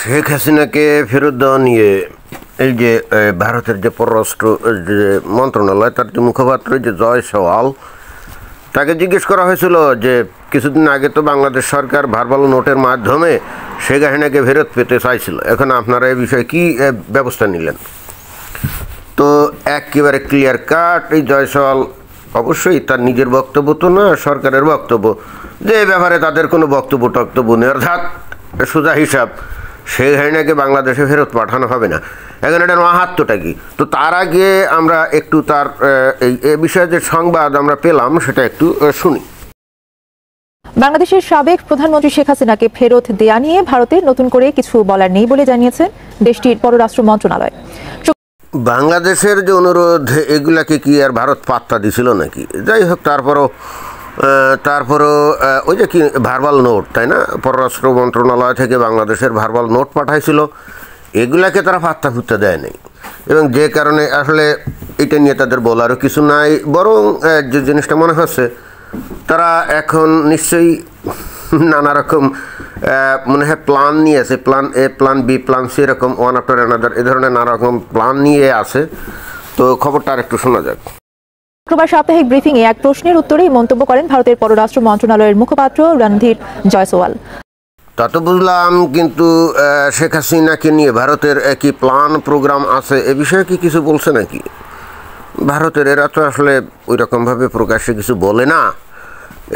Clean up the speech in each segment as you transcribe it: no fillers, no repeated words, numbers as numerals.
শেখ হাসিনাকে ফেরত দেওয়া নিয়ে এই যে ভারতের যে পররাষ্ট্র যে মন্ত্রণালয় তার যে মুখপাত্র যে জয় সওয়াল, তাকে জিজ্ঞেস করা হয়েছিল যে কিছুদিন আগে তো বাংলাদেশ সরকার ভার্বাল নোটের মাধ্যমে শেখ হাসিনাকে ফেরত পেতে চাইছিল, এখন আপনারা এই বিষয়ে কী ব্যবস্থা নিলেন? তো একেবারে ক্লিয়ার কাট এই জয় সওয়াল অবশ্যই তার নিজের বক্তব্য তো না, সরকারের বক্তব্য, যে ব্যাপারে তাদের কোনো বক্তব্য নেই, অর্থাৎ সোজা হিসাব শেখ হাসিনাকে বাংলাদেশে ফেরত পাঠানো হবে না। এখন এটার মাহাত্ম্যটা কি? তো তার আগে আমরা একটু তার এই বিষয়ে যে সংবাদ আমরা পেলাম সেটা একটু শুনি। বাংলাদেশের সাবেক প্রধানমন্ত্রী শেখ হাসিনাকে ফেরত দেয়া নিয়ে ভারতের নতুন করে কিছু বলার নেই বলে জানিয়েছে দেশটির পররাষ্ট্র মন্ত্রণালয়। বাংলাদেশের যে অনুরোধ, এগুলাকে কি আর ভারত পাত্তা দিছিল নাকি? যাই হোক, তারপরও ওই যে কি ভার্বাল নোট, তাই না, পররাষ্ট্র মন্ত্রণালয় থেকে বাংলাদেশের ভার্বাল নোট পাঠাইছিল, এগুলাকে তারা পাত্তা ফুত্তা দেয় নাই, এবং যে কারণে আসলে এটা নিয়ে তাদের বলারও কিছু নাই। বরং যে জিনিসটা মনে হচ্ছে তারা এখন নিশ্চয়ই নানা রকম মনে হয় প্ল্যান নিয়েছে, plan A, plan B, plan C, এরকম ওয়ান আফটার অ্যানাদার এ ধরনের নানা রকম প্ল্যান নিয়ে আছে। তো খবরটা আর একটু শোনা যাক। শুক্রবার সাপ্তাহিক ব্রিফিংয়ে এক প্রশ্নের উত্তরে মন্তব্য করেন ভারতের পররাষ্ট্র মন্ত্রণালয়ের মুখপাত্র রণধীর জয়সওয়াল। তা তো বুঝলাম, কিন্তু শেখ হাসিনাকে নিয়ে ভারতের কি প্ল্যান প্রোগ্রাম আছে এ বিষয়ে কি কিছু বলছে নাকি? ভারতের এরা তো আসলে ওই রকমভাবে প্রকাশ্যে কিছু বলে না,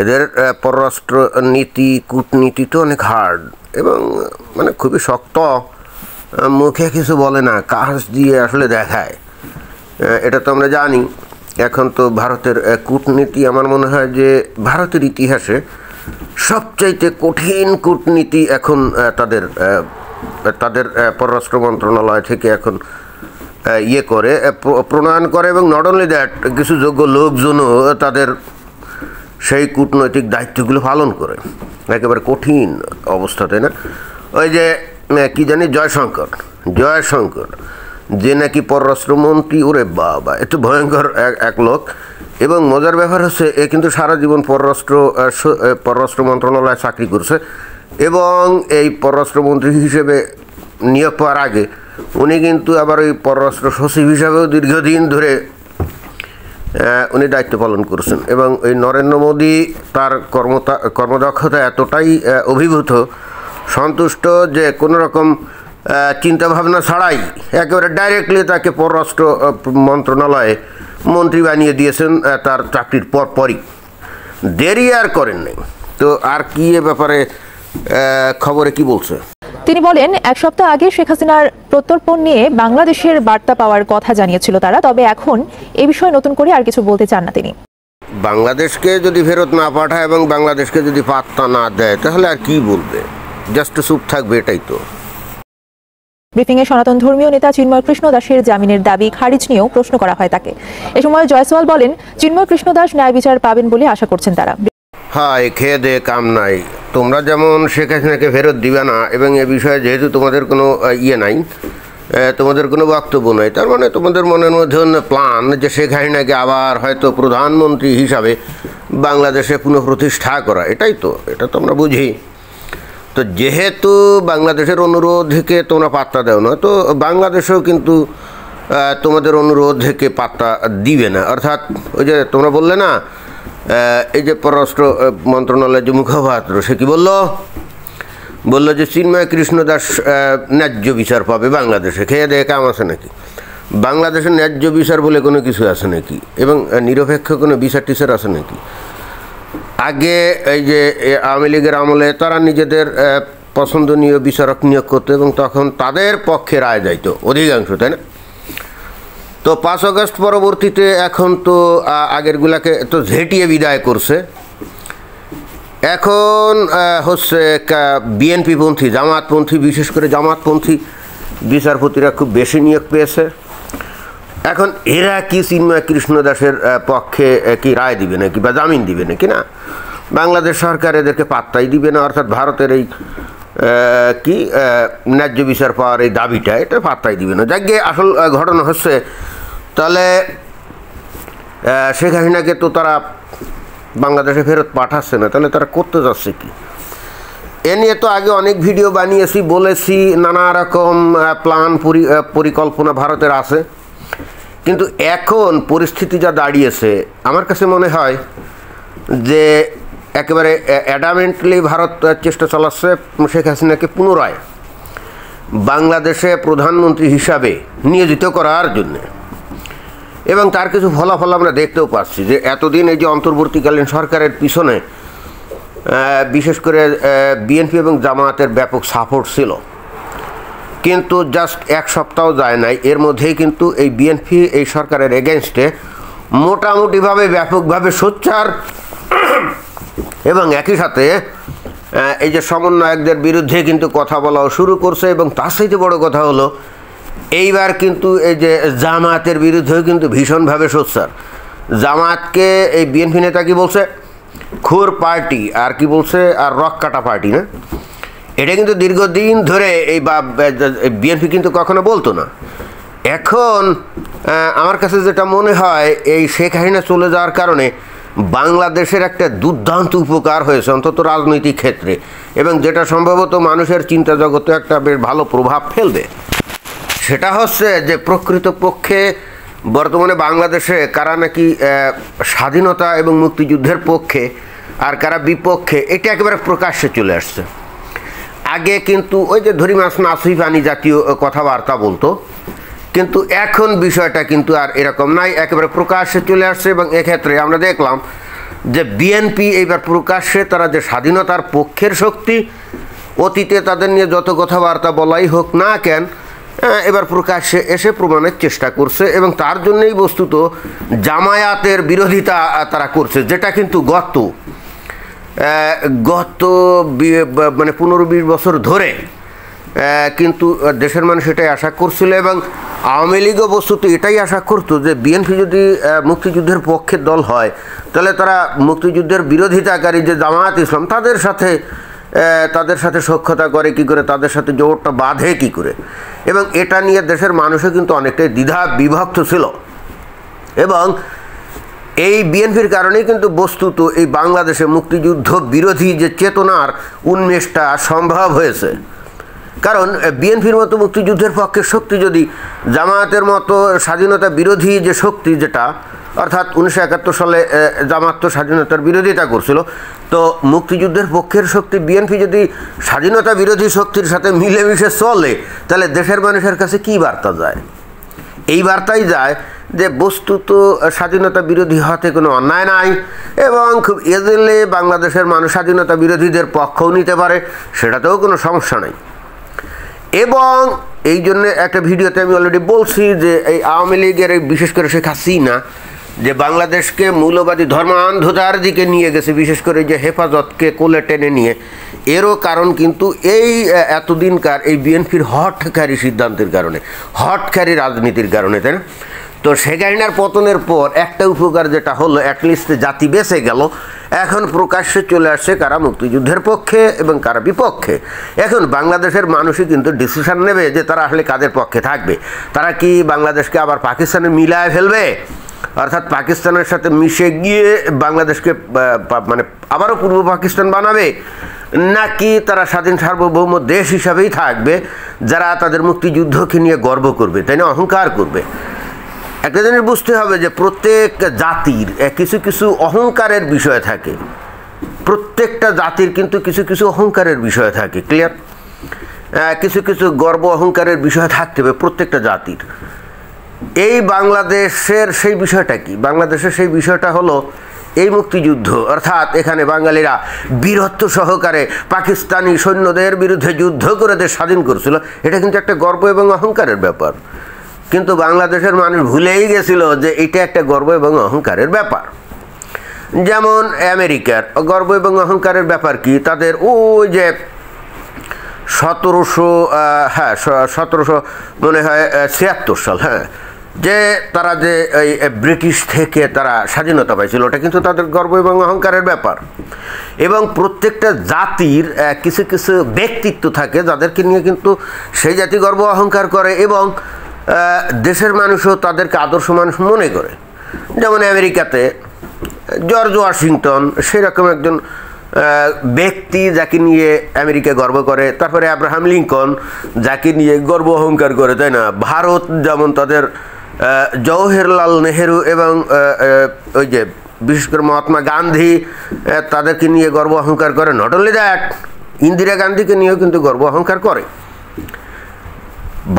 এদের পররাষ্ট্র নীতি কূটনীতি তো অনেক হার্ড এবং মানে খুবই শক্ত, মুখে কিছু বলে না, কাজ দিয়ে আসলে দেখায়, এটা তো আমরা জানি। এখন তো ভারতের কূটনীতি আমার মনে হয় যে ভারতের ইতিহাসে সবচাইতে কঠিন কূটনীতি এখন তাদের পররাষ্ট্র মন্ত্রণালয় থেকে এখন প্রণয়ন করে, এবং নট অনলি দ্যাট, কিছু যোগ্য লোকজনও তাদের সেই কূটনৈতিক দায়িত্বগুলো পালন করে, একেবারে কঠিন অবস্থা, তাই না? ওই যে কি জানি জয়শঙ্কর যে নাকি পররাষ্ট্রমন্ত্রী, ওরে বাবা, এত ভয়ঙ্কর এক লোক। এবং মজার ব্যাপার হচ্ছে এ কিন্তু সারা জীবন পররাষ্ট্র মন্ত্রণালয়ে চাকরি করছে, এবং এই পররাষ্ট্রমন্ত্রী হিসেবে নিয়োগ পাওয়ার আগে উনি কিন্তু আবার ওই পররাষ্ট্র সচিব হিসাবেও দীর্ঘদিন ধরে উনি দায়িত্ব পালন করছেন। এবং ওই নরেন্দ্র মোদী তার কর্মদক্ষতা এতটাই অভিভূত, সন্তুষ্ট, যে কোনো রকম চিন্তাভাবনা ছাড়াই একেবারে ডাইরেক্টলি তাকে পররাষ্ট্র মন্ত্রণালয়ে মন্ত্রী বানিয়ে দিয়েছেন তার চাকরির পরই, দেরি আর করেন নাই। তো আর কি এ ব্যাপারে খবরে কি বলছে? তিনি বলেন, এক সপ্তাহ আগে শেখ হাসিনার প্রত্যর্পণ নিয়ে বাংলাদেশের বার্তা পাওয়ার কথা জানিয়েছিল তারা, তবে এখন এ বিষয়ে নতুন করে আর কিছু বলতে চান না তিনি। বাংলাদেশকে যদি ফেরত না পাঠায় এবং বাংলাদেশকে যদি পাত্তা না দেয় তাহলে আর কি বলবে? জাস্ট চুপ থাকবে, এটাই তো। ব্রিফিংয়ে সনাতন ধর্মীয় নেতা চিন্ময় কৃষ্ণ দাসের জামিনের দাবি খারিজ নিয়েও প্রশ্ন করা হয় তাকে। এ সময় জয়সওয়াল বলেন, চিন্ময় কৃষ্ণ দাস ন্যায় বিচার পাবেন বলে আশা করছেন তারা। হায়, খেয়ে দে কাম নাই, তোমরা যেমন শেখ হাসিনাকে ফেরত দিবে না, এবং এ বিষয়ে যেহেতু তোমাদের কোনো নাই, তোমাদের কোনো বক্তব্য নাই, তার মানে তোমাদের মনের মধ্যে প্ল্যান যে শেখ হাসিনাকে আবার হয়তো প্রধানমন্ত্রী হিসাবে বাংলাদেশে পুনঃপ্রতিষ্ঠা করা, এটাই তো, এটা তো আমরা বুঝি। তো যেহেতু বাংলাদেশের অনুরোধকে তোমরা পাত্তা দাও না, তো বাংলাদেশেও কিন্তু তোমাদের অনুরোধকে পাত্তা দিবে না। অর্থাৎ ওই যে তোমরা বললে না, এই যে পররাষ্ট্র মন্ত্রণালয়ের যে মুখপাত্র, সে কি বললো যে চিন্ময় কৃষ্ণ দাস ন্যায্য বিচার পাবে বাংলাদেশে, খেয়ে দেয়ে কাম আছে নাকি? বাংলাদেশের ন্যায্য বিচার বলে কোনো কিছু আছে নাকি? এবং নিরপেক্ষ কোনো বিচার টিচার আছে নাকি? আগে এই যে আওয়ামী লীগের আমলে তারা নিজেদের পছন্দনীয় বিচারক নিয়োগ করতো, এবং তখন তাদের পক্ষে রায় যাইতো অধিকাংশ, তাই না? তো 5 আগস্ট পরবর্তীতে এখন তো আগেরগুলাকে তো ঝেঁটিয়ে বিদায় করছে, এখন হচ্ছে বিএনপিপন্থী, জামাতপন্থী, বিশেষ করে জামাতপন্থী বিচারপতিরা খুব বেশি নিয়োগ পেয়েছে। এখন এরা কি চিন্ময় কৃষ্ণ দাসের পক্ষে কি রায় দিবে নাকি বা জামিন দিবে নাকি? না, বাংলাদেশ সরকার এদেরকে পাত্তাই দিবে না। অর্থাৎ ভারতের এই কি ন্যায্য বিচার পাওয়ার এই দাবিটা, এটা পাত্তাই দিবে না। যাকে আসল ঘটনা হচ্ছে, তাহলে শেখ হাসিনাকে তো তারা বাংলাদেশে ফেরত পাঠাচ্ছে না, তাহলে তারা করতে যাচ্ছে কি? এ নিয়ে তো আগে অনেক ভিডিও বানিয়েছি, বলেছি নানা রকম প্ল্যান পরিকল্পনা ভারতের আছে, কিন্তু এখন পরিস্থিতি যা দাঁড়িয়েছে আমার কাছে মনে হয় যে একেবারে অ্যাডামেন্টলি ভারত চেষ্টা চালাচ্ছে শেখ হাসিনাকে পুনরায় বাংলাদেশে প্রধানমন্ত্রী হিসাবে নিয়োজিত করার জন্যে। এবং তার কিছু ফলাফল আমরা দেখতেও পাচ্ছি যে এতদিন এই যে অন্তর্বর্তীকালীন সরকারের পিছনে বিশেষ করে বিএনপি এবং জামায়াতের ব্যাপক সাপোর্ট ছিল, কিন্তু জাস্ট এক সপ্তাহ যায় নাই, এর মধ্যেই কিন্তু এই বিএনপি এই সরকারের এগেনস্টে মোটামুটিভাবে ব্যাপকভাবে সোচ্চার এবং একই সাথে এই যে সমন্বয়কদের বিরুদ্ধে কিন্তু কথা বলাও শুরু করছে। এবং তার সাথে বড় কথা হলো এইবার কিন্তু এই যে জামায়াতের বিরুদ্ধেও কিন্তু ভীষণভাবে সোচ্চার। জামায়াতকে এই বিএনপি নেতা কি বলছে, খুর পার্টি, আর কি বলছে, আর রক কাটা পার্টি না। এটা কিন্তু দীর্ঘদিন ধরে এই বিএনপি কিন্তু কখনো বলতো না। এখন আমার কাছে যেটা মনে হয় এই শেখ হাসিনা চলে যাওয়ার কারণে বাংলাদেশের একটা দুর্দান্ত উপকার হয়েছে অন্তত রাজনৈতিক ক্ষেত্রে, এবং যেটা সম্ভবত মানুষের চিন্তা জগতে একটা বেশ ভালো প্রভাব ফেলবে। সেটা হচ্ছে যে প্রকৃতপক্ষে বর্তমানে বাংলাদেশে কারা নাকি স্বাধীনতা এবং মুক্তিযুদ্ধের পক্ষে আর কারা বিপক্ষে এটা একেবারে প্রকাশ্যে চলে আসছে। আগে কিন্তু ওই যে ধরি মাছ নাসুই পানি জাতীয় কথাবার্তা বলতো, কিন্তু এখন বিষয়টা কিন্তু আর এরকম নাই, একেবারে প্রকাশ্যে চলে আসছে। এবং এক্ষেত্রে আমরা দেখলাম যে বিএনপি এইবার প্রকাশ্যে তারা যে স্বাধীনতার পক্ষের শক্তি, অতীতে তাদের নিয়ে যত কথাবার্তা বলাই হোক না কেন, এবার প্রকাশ্যে এসে প্রমাণের চেষ্টা করছে। এবং তার জন্যই বস্তুত জামায়াতের বিরোধিতা তারা করছে, যেটা কিন্তু গত মানে 15-20 বছর ধরে কিন্তু দেশের মানুষ এটাই আশা করছিল। এবং আওয়ামী লীগও বস্তুত এটাই আশা করতো যে বিএনপি যদি মুক্তিযুদ্ধের পক্ষের দল হয় তাহলে তারা মুক্তিযুদ্ধের বিরোধিতাকারী যে জামায়াত ইসলাম তাদের সাথে সখ্যতা করে কি করে, তাদের সাথে জোটটা বাঁধে কি করে। এবং এটা নিয়ে দেশের মানুষও কিন্তু অনেকটাই দ্বিধা বিভক্ত ছিল। এবং এই বিএনপির কারণেই কিন্তু বস্তুত এই বাংলাদেশে মুক্তিযুদ্ধ বিরোধী যে চেতনার উন্মেষটা সম্ভব হয়েছে। কারণ বিএনপির মতো মুক্তিযুদ্ধের পক্ষের শক্তি যদি জামায়াতের মতো স্বাধীনতা বিরোধী যে শক্তি, যেটা অর্থাৎ 1971 সালে জামায়াত তো স্বাধীনতার বিরোধিতা করছিল, তো মুক্তিযুদ্ধের পক্ষের শক্তি বিএনপি যদি স্বাধীনতা বিরোধী শক্তির সাথে মিলেমিশে চলে তাহলে দেশের মানুষের কাছে কী বার্তা যায়? এই বার্তাই যায় যে বস্তুত স্বাধীনতা বিরোধী হতে কোনো অন্যায় নাই, এবং খুব ইজিলি বাংলাদেশের মানুষ স্বাধীনতা বিরোধীদের পক্ষও নিতে পারে, সেটাতেও কোনো সমস্যা নাই। এবং এই জন্য একটা ভিডিওতে আমি অলরেডি বলছি যে এই আওয়ামী লীগের বিশেষ করে শেখ হাসিনা যে বাংলাদেশকে মৌলবাদী ধর্মান্ধতার দিকে নিয়ে গেছে, বিশেষ করে যে হেফাজতকে কোলে টেনে নিয়ে, এরও কারণ কিন্তু এই এতদিনকার এই বিএনপির হঠকারী সিদ্ধান্তের কারণে, হঠকারী রাজনীতির কারণে, তাই না? তো শেখ হাসিনার পতনের পর একটা উপকার যেটা হলো, অ্যাটলিস্ট জাতি বেঁচে গেল। এখন প্রকাশ্যে চলে আসছে কারা মুক্তিযুদ্ধের পক্ষে এবং কারা বিপক্ষে। এখন বাংলাদেশের মানুষই কিন্তু ডিসিশন নেবে যে তারা আসলে কাদের পক্ষে থাকবে। তারা কি বাংলাদেশকে আবার পাকিস্তানে মিলায় ফেলবে, অর্থাৎ পাকিস্তানের সাথে মিশে গিয়ে বাংলাদেশকে মানে আবারও পূর্ব পাকিস্তান বানাবে, নাকি তারা স্বাধীন সার্বভৌম দেশ হিসাবেই থাকবে যারা তাদের মুক্তিযুদ্ধকে নিয়ে গর্ব করবে, তাই না, অহংকার করবে? একটা জিনিস বুঝতে হবে যে প্রত্যেক জাতির কিছু কিছু অহংকারের বিষয় থাকে, প্রত্যেকটা জাতির কিন্তু কিছু কিছু অহংকারের বিষয় থাকে, ক্লিয়ার? কিছু কিছু গর্ব অহংকারের বিষয় থাকতে হবে প্রত্যেকটা জাতির। এই বাংলাদেশের সেই বিষয়টা কি? বাংলাদেশের সেই বিষয়টা হলো এই মুক্তিযুদ্ধ, অর্থাৎ এখানে বাঙালিরা বীরত্ব সহকারে পাকিস্তানি সৈন্যদের বিরুদ্ধে যুদ্ধ করে দেশ স্বাধীন করছিল, এটা কিন্তু একটা গর্ব এবং অহংকারের ব্যাপার। কিন্তু বাংলাদেশের মানুষ ভুলেই গেছিল যে এটা একটা গর্ব এবং অহংকারের ব্যাপার। যেমন আমেরিকার গর্ব এবং অহংকারের ব্যাপার কি? তাদের ওই যে 1700 মনে হয় 76 সাল, যে তারা যে এই ব্রিটিশ থেকে তারা স্বাধীনতা পাইছিল, ওটা কিন্তু তাদের গর্ব এবং অহংকারের ব্যাপার। এবং প্রত্যেকটা জাতির কিছু কিছু ব্যক্তিত্ব থাকে যাদেরকে নিয়ে কিন্তু সেই জাতি গর্ব অহংকার করে, এবং দেশের মানুষও তাদেরকে আদর্শ মানুষ মনে করে। যেমন আমেরিকাতে জর্জ ওয়াশিংটন সেরকম একজন ব্যক্তি যাকে নিয়ে আমেরিকা গর্ব করে, তারপরে আব্রাহাম লিঙ্কন যাকে নিয়ে গর্ব অহংকার করে, তাই না? ভারত যেমন তাদের জওহরলাল নেহেরু এবং ওই যে বিশেষ করে মহাত্মা গান্ধী তাদেরকে নিয়ে গর্ব অহংকার করে। নট অনলি দ্যাট, ইন্দিরা গান্ধীকে নিয়েও কিন্তু গর্ব অহংকার করে।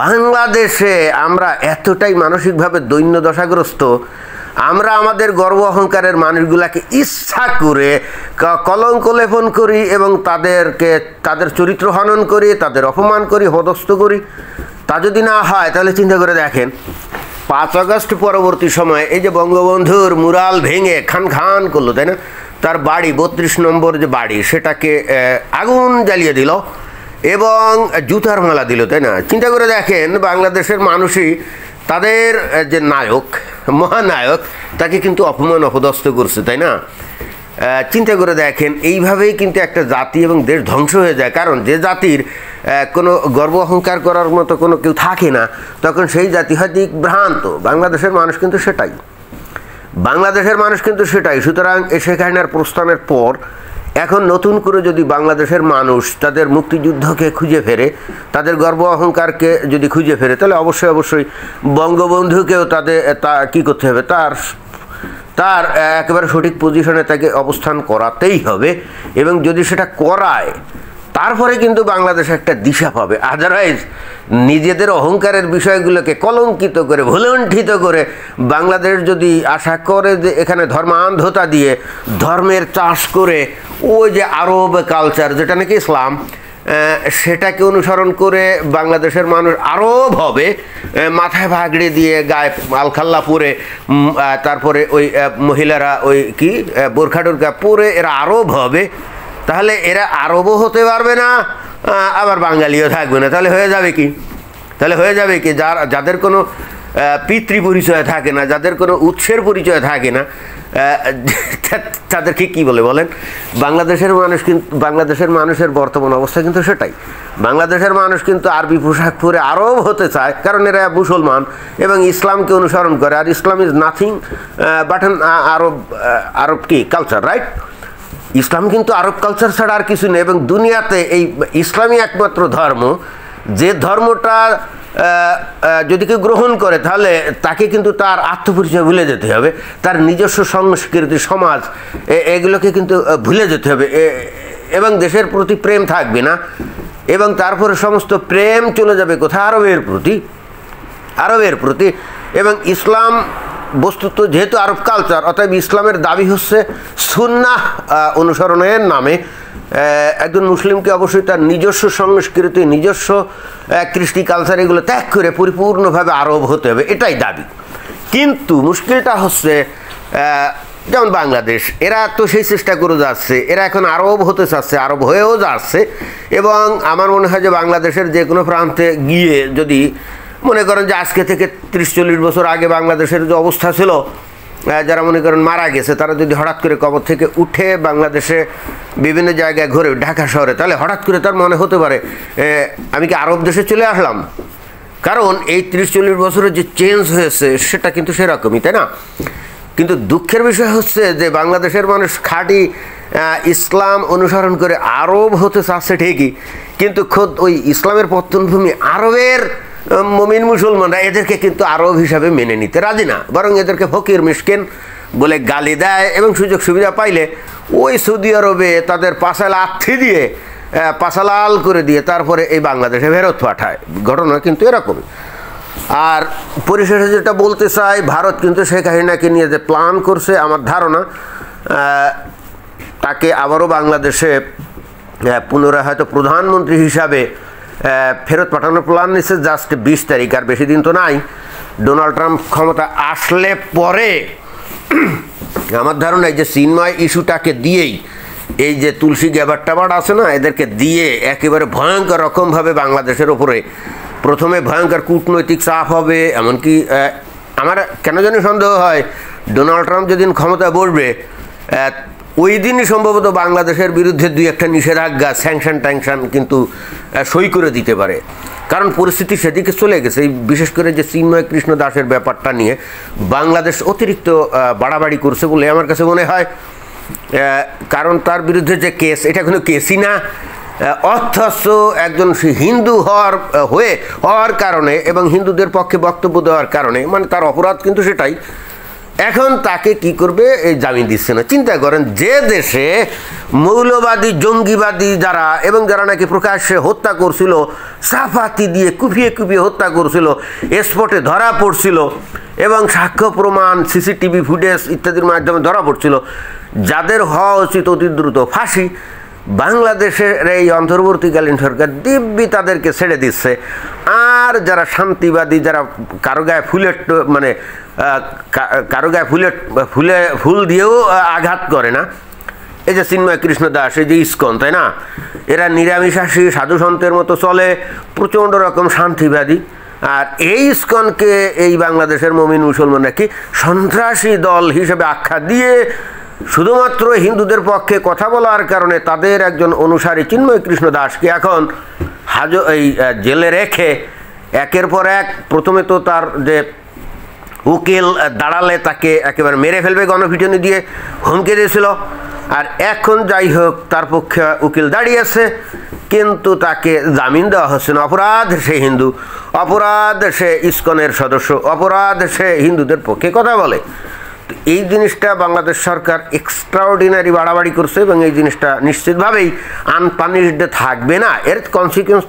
বাংলাদেশে আমরা এতটাই মানসিকভাবে দৈন্য দশাগ্রস্ত, আমরা আমাদের গর্ব অহংকারের মানুষগুলাকে ইচ্ছা করে কলঙ্ক লেপন করি এবং তাদের চরিত্র হনন করি, তাদের অপমান করি, হদস্থ করি। তা যদি না হয় তাহলে চিন্তা করে দেখেন 5 আগস্ট পরবর্তী সময়ে এই যে বঙ্গবন্ধুর মুরাল ভেঙে খান করলো, তাই না? তার বাড়ি 32 নম্বর যে বাড়ি সেটাকে আগুন জ্বালিয়ে দিল এবং জুতার মালা দিল, তাই না? চিন্তা করে দেখেন বাংলাদেশের মানুষই তাদের যে নায়ক, মহানায়ক, তাকে কিন্তু অপমান অপদস্থ করছে, তাই না? চিন্তা করে দেখেন এইভাবেই কিন্তু একটা জাতি এবং দেশ ধ্বংস হয়ে যায়। কারণ যে জাতির কোনো গর্ব অহংকার করার মতো কোনো কেউ থাকে না, তখন সেই জাতি হয় দিকভ্রান্ত। বাংলাদেশের মানুষ কিন্তু সেটাই, সুতরাং শেখ হাসিনার প্রস্থানের পর এখন নতুন করে যদি বাংলাদেশের মানুষ তাদের মুক্তিযুদ্ধকে খুঁজে ফেরে, তাদের গর্ব অহংকারকে যদি খুঁজে ফেরে, তাহলে অবশ্যই বঙ্গবন্ধুকেও কী করতে হবে, তার একেবারে সঠিক পজিশনে তাকে অবস্থান করাতেই হবে। এবং যদি সেটা করায় তারপরে কিন্তু বাংলাদেশ একটা দিশা পাবে। আদারওয়াইজ নিজেদের অহংকারের বিষয়গুলোকে কলঙ্কিত করে, ভুলণ্ঠিত করে বাংলাদেশ যদি আশা করে যে এখানে ধর্মান্ধতা দিয়ে, ধর্মের চাষ করে, ওই যে আরব কালচার যেটা নাকি ইসলাম, সেটাকে অনুসরণ করে বাংলাদেশের মানুষ আরব হবে, মাথায় ভাগড়ি দিয়ে গায়ে আলখাল্লা পরে, তারপরে ওই মহিলারা ওই কি বোরখা টোরখা পরে এরা আরব হবে, তাহলে এরা আরবও হতে পারবে না, আবার বাঙালিও থাকবে না। তাহলে হয়ে যাবে কি যাদের কোনো পিতৃ পরিচয় থাকে না, যাদের কোনো উৎসের পরিচয় থাকে না, তাদেরকে কি বলেন? বাংলাদেশের মানুষের বর্তমান অবস্থা কিন্তু সেটাই। বাংলাদেশের মানুষ কিন্তু আরবি পোশাক পরে আরব হতে চায়, কারণ এরা মুসলমান এবং ইসলামকে অনুসরণ করে। আর ইসলাম ইজ নাথিং বাট অ্যান আরব কি কালচার, রাইট? ইসলাম কিন্তু আরব কালচার ছাড়া আর কিছু নেই। এবং দুনিয়াতে এই ইসলামই একমাত্র ধর্ম, যে ধর্মটা যদি কেউ গ্রহণ করে তাহলে তাকে কিন্তু তার আত্মপরিচয় ভুলে যেতে হবে, তার নিজস্ব সংস্কৃতি, সমাজ, এগুলোকে কিন্তু ভুলে যেতে হবে এবং দেশের প্রতি প্রেম থাকবে না। এবং তারপরে সমস্ত প্রেম চলে যাবে কোথায়? আরবের প্রতি। এবং ইসলাম বস্তুত যেহেতু আরব কালচার, অতএব ইসলামের দাবি হচ্ছে সুন্নাহ অনুসরণের নামে একজন মুসলিমকে অবশ্যই তার নিজস্ব সংস্কৃতি, নিজস্ব কৃষ্টি কালচার এগুলো ত্যাগ করে পরিপূর্ণভাবে আরব হতে হবে, এটাই দাবি। কিন্তু মুশকিলটা হচ্ছে যেমন বাংলাদেশ, এরা তো সেই চেষ্টা করে যাচ্ছে, এরা এখন আরব হতে চাচ্ছে, আরব হয়েও যাচ্ছে। এবং আমার মনে হয় যে বাংলাদেশের যে কোনো প্রান্তে গিয়ে যদি মনে করেন যে আজকে থেকে 30-40 বছর আগে বাংলাদেশের যে অবস্থা ছিল, যারা মনে করেন মারা গেছে, তারা যদি হঠাৎ করে কবর থেকে উঠে বাংলাদেশে বিভিন্ন জায়গায় ঘুরে, ঢাকা শহরে, তাহলে হঠাৎ করে তার মনে হতে পারে আমি কি আরব দেশে চলে আসলাম? কারণ এই 30-40 বছরের যে চেঞ্জ হয়েছে সেটা কিন্তু সেরকমই, তাই না? কিন্তু দুঃখের বিষয় হচ্ছে যে বাংলাদেশের মানুষ খাঁটি ইসলাম অনুসরণ করে আরব হতে চাচ্ছে ঠিকই, কিন্তু খোদ ওই ইসলামের পত্তনভূমি আরবের মুমিন মুসলমানরা এদেরকে কিন্তু আরব হিসাবে মেনে নিতে রাজি না, বরং এদেরকে ফকির মিসকিন বলে গালি দেয় এবং সুযোগ সুবিধা পাইলে ওই সৌদি আরবে তাদের পাশালাল করে দিয়ে তারপরে এই বাংলাদেশে ফেরত পাঠায়। ঘটনা কিন্তু এরকমই। আর পরিশেষে যেটা বলতে চাই, ভারত কিন্তু শেখ হাসিনাকে নিয়ে যে প্ল্যান করছে, আমার ধারণা তাকে আবারও বাংলাদেশে পুনরায় হয়তো প্রধানমন্ত্রী হিসাবে ফেরত পাঠানোর প্ল্যান নিচ্ছে। জাস্ট 20 তারিখ, আর বেশি দিন তো নাই। ডোনাল্ড ট্রাম্প ক্ষমতা আসলে পরে আমার ধারণা এই যে চিন্ময় ইস্যুটাকে দিয়েই, এই যে তুলসী গ্যাবার টাবার আছে না, এদেরকে দিয়ে একেবারে ভয়ঙ্কর রকমভাবে বাংলাদেশের ওপরে প্রথমে ভয়ঙ্কর কূটনৈতিক চাপ হবে। এমনকি আমার কেন জানি সন্দেহ হয় ডোনাল্ড ট্রাম্প যেদিন ক্ষমতা বসবে ওই দিনই সম্ভবত বাংলাদেশের বিরুদ্ধে 2-1টা নিষেধাজ্ঞা, স্যাংশন কিন্তু সই করে দিতে পারে। কারণ পরিস্থিতি সেদিকে চলে গেছে। বিশেষ করে যে চিন্ময় কৃষ্ণ দাসের ব্যাপারটা নিয়ে বাংলাদেশ অতিরিক্ত বাড়াবাড়ি করছে বলে আমার কাছে মনে হয়। কারণ তার বিরুদ্ধে যে কেস, এটা কোনো কেসই না। অথচ একজন হিন্দু হওয়ার কারণে এবং হিন্দুদের পক্ষে বক্তব্য দেওয়ার কারণে, মানে তার অপরাধ কিন্তু সেটাই। এখন তাকে কি করবে, এই জামিন দিচ্ছে না। চিন্তা করেন, যে দেশে মৌলবাদী জঙ্গিবাদী যারা এবং যারা নাকি প্রকাশ্যে হত্যা করছিল, সাফাতি দিয়ে কুপিয়ে কুপিয়ে হত্যা করছিল, স্পটে ধরা পড়ছিল এবং সাক্ষ্য প্রমাণ সিসিটিভি ফুটেজ ইত্যাদির মাধ্যমে ধরা পড়ছিল, যাদের হওয়া উচিত অতি দ্রুত ফাঁসি, বাংলাদেশের এই অন্তর্বর্তীকালীন সরকার দিব্যি তাদেরকে ছেড়ে দিচ্ছে। আর যারা শান্তিবাদী, যারা কারো গায়ে ফুল দিয়েও আঘাত করে না, এই যে চিন্ময় কৃষ্ণ দাস, এই যে ইস্কন, তাই না, এরা নিরামিষাসী সাধু সন্তের মতো চলে, প্রচণ্ড রকম শান্তিবাদী। আর এই ইস্কনকে এই বাংলাদেশের মুমিন মুসলমানরা কি সন্ত্রাসী দল হিসেবে আখ্যা দিয়ে শুধুমাত্র হিন্দুদের পক্ষে কথা বলার কারণে তাদের একজন অনুসারী চিন্ময় কৃষ্ণ দাসকে এখন জেলে রেখে একের পর এক, প্রথমে তো তার যে উকিল দাঁড়ালে তাকে একেবারে মেরে ফেলবে গণপিটুনি দিয়ে হুমকি দিয়েছিল, আর এখন যাই হোক তার পক্ষে উকিল দাঁড়িয়েছে, কিন্তু তাকে জামিন দেওয়া হচ্ছে না। অপরাধ সে হিন্দু, অপরাধ সে ইস্কনের সদস্য, অপরাধ সে হিন্দুদের পক্ষে কথা বলে। তো এই জিনিসটা বাংলাদেশ সরকার এক্সট্রাঅর্ডিনারি বাড়াবাড়ি করছে এবং এই জিনিসটা নিশ্চিতভাবেই আনপানিশড থাকবে না। এর কনসিকুয়েন্স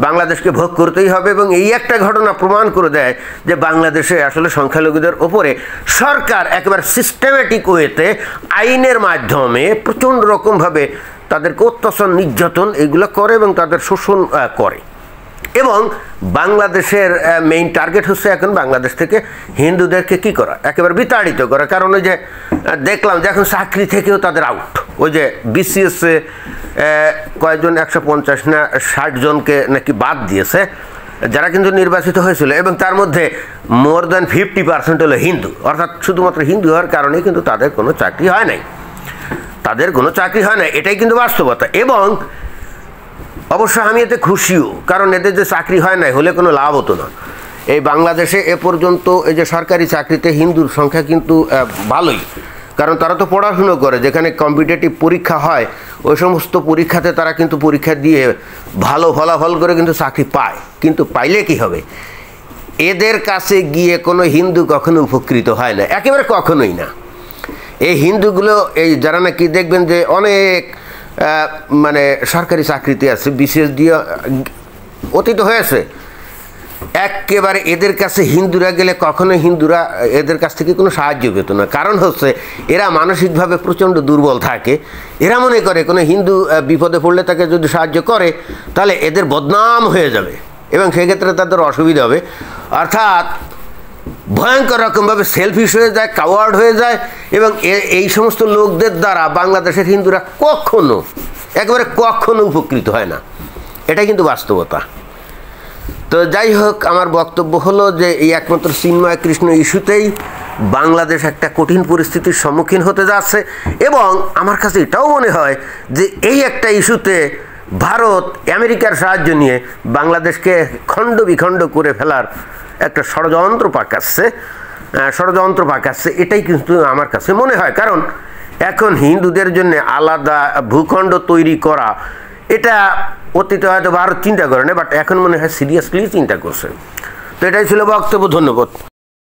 বাংলাদেশকে ভোগ করতেই হবে। এবং এই একটা ঘটনা প্রমাণ করে দেয় যে বাংলাদেশে আসলে সংখ্যালঘুদের ওপরে সরকার একেবারে সিস্টেমেটিক ওয়েতে আইনের মাধ্যমে প্রচণ্ড রকমভাবে তাদেরকে অত্যাচার, নির্যাতন এগুলো করে এবং তাদের শোষণ করে। এবং বাংলাদেশের মেইন টার্গেট হচ্ছে এখন বাংলাদেশ থেকে হিন্দুদেরকে কি করা, একেবারে বিতাড়িত করা। কারণ ওই যে দেখলাম যে এখন চাকরি থেকেও তাদের আউট। ওই যে বিসিএসে কয়েকজন 150 না 60 জনকে নাকি বাদ দিয়েছে, যারা কিন্তু নির্বাচিত হয়েছিল, এবং তার মধ্যে মোর দ্যান 50% হলো হিন্দু। অর্থাৎ শুধুমাত্র হিন্দু হওয়ার কারণেই কিন্তু তাদের কোনো চাকরি হয় নাই, এটাই কিন্তু বাস্তবতা। এবং অবশ্য আমি এতে খুশিও, কারণ এদের যে চাকরি হয় নাই, হলে কোনো লাভ হতো না। এই বাংলাদেশে এ পর্যন্ত এই যে সরকারি চাকরিতে হিন্দুর সংখ্যা কিন্তু ভালোই, কারণ তারা তো পড়াশুনো করে, যেখানে কম্পিটিটিভ পরীক্ষা হয় ওই সমস্ত পরীক্ষাতে তারা কিন্তু পরীক্ষা দিয়ে ভালো ফলাফল করে কিন্তু চাকরি পায়। কিন্তু পাইলে কি হবে, এদের কাছে গিয়ে কোনো হিন্দু কখনো উপকৃত হয় না, একেবারে কখনোই না। এই হিন্দুগুলো, এই যারা নাকি দেখবেন যে অনেক মানে সরকারি চাকরিতে আছে, বিসিএস দিয়ে অতীত হয়েছে, একেবারে এদের কাছে হিন্দুরা গেলে কখনো হিন্দুরা এদের কাছ থেকে কোনো সাহায্য পেত না। কারণ হচ্ছে এরা মানসিকভাবে প্রচণ্ড দুর্বল থাকে। এরা মনে করে কোনো হিন্দু বিপদে পড়লে তাকে যদি সাহায্য করে তাহলে এদের বদনাম হয়ে যাবে এবং সেক্ষেত্রে তাদের অসুবিধা হবে। অর্থাৎ ভয়ঙ্কর রকমভাবে সেলফিশ হয়ে যায়, কাওয়ার্ড হয়ে যায়। এবং এই সমস্ত লোকদের দ্বারা বাংলাদেশের হিন্দুরা একেবারে কখনো উপকৃত হয় না। এটা কিন্তু বাস্তবতা। তো যাই হোক, আমার বক্তব্য হলো যে এই একমাত্র চিন্ময় কৃষ্ণ ইস্যুতেই বাংলাদেশ একটা কঠিন পরিস্থিতির সম্মুখীন হতে যাচ্ছে। এবং আমার কাছে এটাও মনে হয় যে এই একটা ইস্যুতে ভারত আমেরিকার সাহায্য নিয়ে বাংলাদেশকে খণ্ড বিখণ্ড করে ফেলার একটা ষড়যন্ত্র পাকাচ্ছে। এটাই কিন্তু আমার কাছে মনে হয়। কারণ এখন হিন্দুদের জন্য আলাদা ভূখণ্ড তৈরি করা, এটা অতীতে হয়তো ভারত চিন্তা করে না, বাট এখন মনে হয় সিরিয়াসলি চিন্তা করছে। তো এটাই ছিল বক্তব্য। ধন্যবাদ।